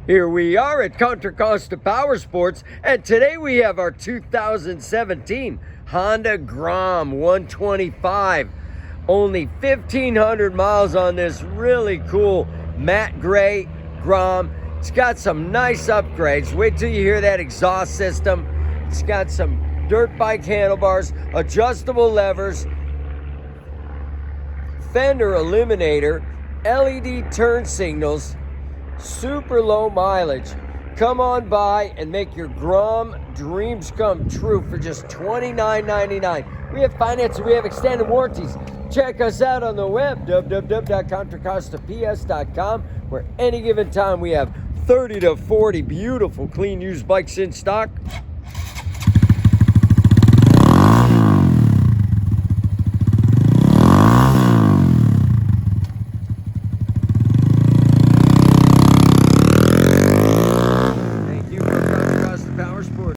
Here we are at Contra Costa Powersports, and today we have our 2017 Honda Grom 125. Only 1,500 miles on this really cool matte gray Grom. It's got some nice upgrades. Wait till you hear that exhaust system. It's got some dirt bike handlebars, adjustable levers, fender eliminator, LED turn signals, super low mileage. Come on by and make your Grom dreams come true for just $29.99. We have financing, we have extended warranties. Check us out on the web, www.contracostaps.com, where any given time we have 30 to 40 beautiful clean used bikes in stock.